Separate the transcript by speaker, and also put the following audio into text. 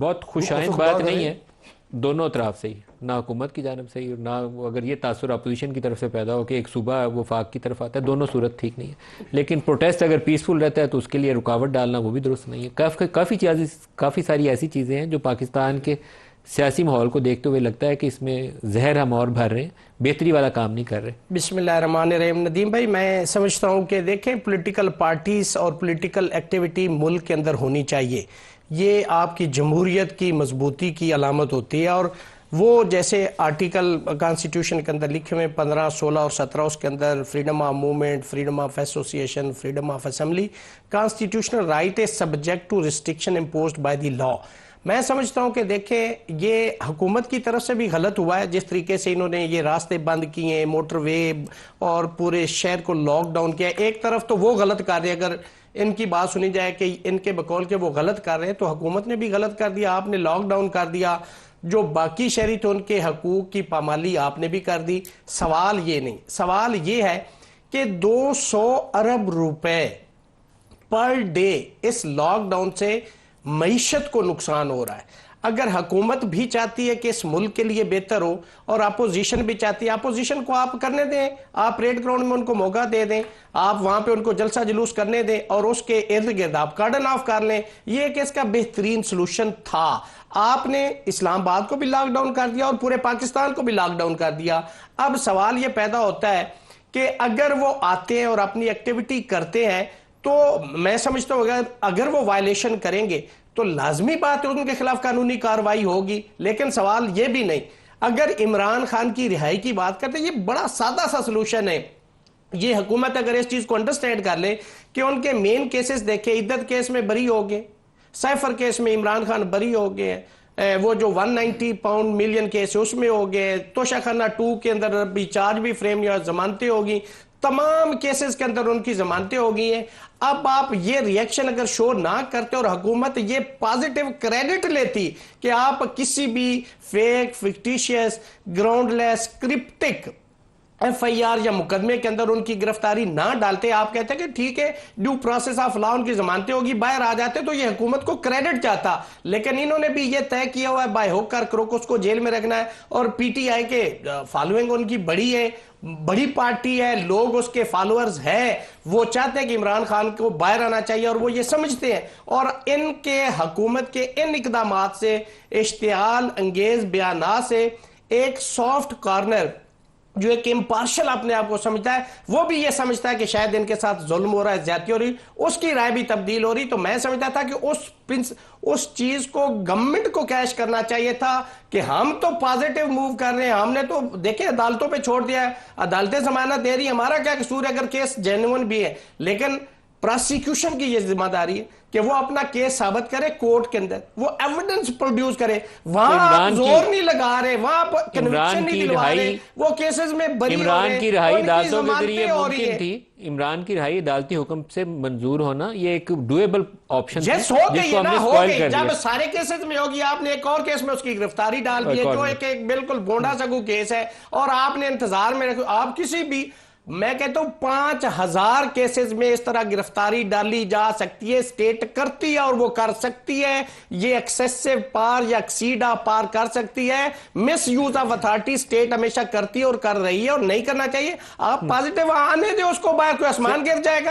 Speaker 1: बहुत खुशाइन बात नहीं है दोनों तरफ से ही, ना हुकूमत की जानब से ही, ना अगर ये तासुर अपोजिशन की तरफ से पैदा हो कि एक सूबा वफाक की तरफ आता है, दोनों सूरत ठीक नहीं है। लेकिन प्रोटेस्ट अगर पीसफुल रहता है तो उसके लिए रुकावट डालना वो भी दुरुस्त नहीं है। काफ़ी सारी ऐसी चीज़ें हैं जो पाकिस्तान के सियासी माहौल को देखते हुए लगता है कि इसमें जहर हम और भर रहे हैं, बेहतरी वाला काम नहीं कर रहे।
Speaker 2: बिस्मिल्लाहिर्रहमानिर्रहीम। नदीम भाई, मैं समझता हूँ कि देखें, पॉलिटिकल पार्टीज और पॉलिटिकल एक्टिविटी मुल्क के अंदर होनी चाहिए। ये आपकी जमहूरियत की मजबूती की अलामत होती है। और वो जैसे आर्टिकल कॉन्स्टिट्यूशन के अंदर लिखे हुए 15, 16 और 17, उसके अंदर freedom of movement, freedom of association, freedom of assembly, constitutional right is subject to restriction imposed by the law. मैं समझता हूं कि देखें, ये हुकूमत की तरफ से भी गलत हुआ है जिस तरीके से इन्होंने ये रास्ते बंद किए, मोटरवे और पूरे शहर को लॉकडाउन किया। एक तरफ तो वो गलत कर रहे हैं, अगर इनकी बात सुनी जाए कि इनके बकौल के वो गलत कर रहे हैं, तो हुकूमत ने भी गलत कर दिया। आपने लॉकडाउन कर दिया, जो बाकी शहरी थे उनके हकूक की पामाली आपने भी कर दी। सवाल ये नहीं, सवाल ये है कि 200 अरब रुपए पर डे इस लॉकडाउन से मईशत को नुकसान हो रहा है। अगर हुकूमत भी चाहती है कि इस मुल्क के लिए बेहतर हो और अपोजिशन भी चाहती है, अपोजिशन को आप करने दें, आप परेड ग्राउंड में उनको मौका दे दें, आप वहां पे उनको जलसा जुलूस करने दें और उसके इर्द गिर्द आप कार्डन ऑफ कर लें। यह एक इसका बेहतरीन सोल्यूशन था। आपने इस्लामाबाद को भी लॉकडाउन कर दिया और पूरे पाकिस्तान को भी लॉकडाउन कर दिया। अब सवाल यह पैदा होता है कि अगर वो आते हैं और अपनी एक्टिविटी करते हैं तो मैं समझता हूं अगर वो वायलेशन करेंगे तो लाजमी बात है उनके खिलाफ कानूनी कार्रवाई होगी। लेकिन सवाल यह भी नहीं, अगर इमरान खान की रिहाई की बात करते हैं, ये बड़ा सादा सा सोल्यूशन है। ये हुकूमत अगर इस चीज को अंडरस्टैंड कर ले कि उनके मेन केसेस देखे, इद्दत केस में बरी हो गए, सैफर केस में इमरान खान बरी हो गए, वो जो 190 पाउंड मिलियन केस है उसमें हो गए, तोशाखाना 2 के अंदर भी चार्ज भी फ्रेम या जमानतें होगी, तमाम केसेस के अंदर उनकी जमानतें हो गई हैं। अब आप ये रिएक्शन अगर शो ना करते और हुकूमत ये पॉजिटिव क्रेडिट लेती कि आप किसी भी fake, fictitious, groundless, cryptic FIR या मुकदमे के अंदर उनकी गिरफ्तारी ना डालते, आप कहते हैं कि ठीक है ड्यू प्रोसेस ऑफ लॉ उनकी जमानतें होगी, बाहर आ जाते, तो ये हुकूमत को क्रेडिट जाता। लेकिन इन्होंने भी ये तय किया हुआ है बाय हुक और क्रोक उसको जेल में रखना है। और PTI के फॉलोइंग उनकी बड़ी है, बड़ी पार्टी है, लोग उसके फॉलोअर्स हैं, वो चाहते हैं कि इमरान खान को बाहर आना चाहिए और वो ये समझते हैं। और इनके हुकूमत के इन इकदामात से, इश्तियाल अंगेज बयानात से, एक सॉफ्ट कॉर्नर जो एक इम्पार्शल अपने आप को समझता है, वो भी ये समझता है कि शायद इनके साथ जुल्म हो रहा है, ज्यादती हो रही, उसकी राय भी तब्दील हो रही। तो मैं समझता था कि उस चीज को गवर्नमेंट को कैश करना चाहिए था कि हम तो पॉजिटिव मूव कर रहे हैं, हमने तो देखे अदालतों पे छोड़ दिया है, अदालतें जमानत दे रही है, हमारा क्या कसूर है अगर केस जेन्युइन भी है। लेकिन प्रोसिक्यूशन की यह जिम्मेदारी है कि वो अपना केस साबित करे कोर्ट के अंदर, वो एविडेंस प्रोड्यूस करे। वहां आप जोर नहीं लगा रहे, वहां आप कन्विक्शन नहीं दिलवा रहे, वो केसेस में बरी हो रहे हैं।
Speaker 1: इमरान की रहाई अदालतों के जरिए मुमकिन थी। इमरान की रहाई अदालती हुक्म से मंजूर होना ये एक डुएबल ऑप्शन है,
Speaker 2: जिसको हमने स्पॉइल कर दिया। जब सारे केसेस में होगी, आपने एक और केस में उसकी गिरफ्तारी डाल दी है जो एक बिल्कुल गोंडा सगू केस है, और आपने इंतजार में रखो। आप किसी भी, मैं कहता हूं 5000 केसेस में इस तरह गिरफ्तारी डाली जा सकती है, स्टेट करती है और वो कर सकती है। ये एक्सेसिव पार या एक्सीडा पार कर सकती है। Miss use of authority state हमेशा करती है और कर रही है, और नहीं करना चाहिए। आप पॉजिटिव आने दे उसको, बाहर कोई आसमान गिर जाएगा।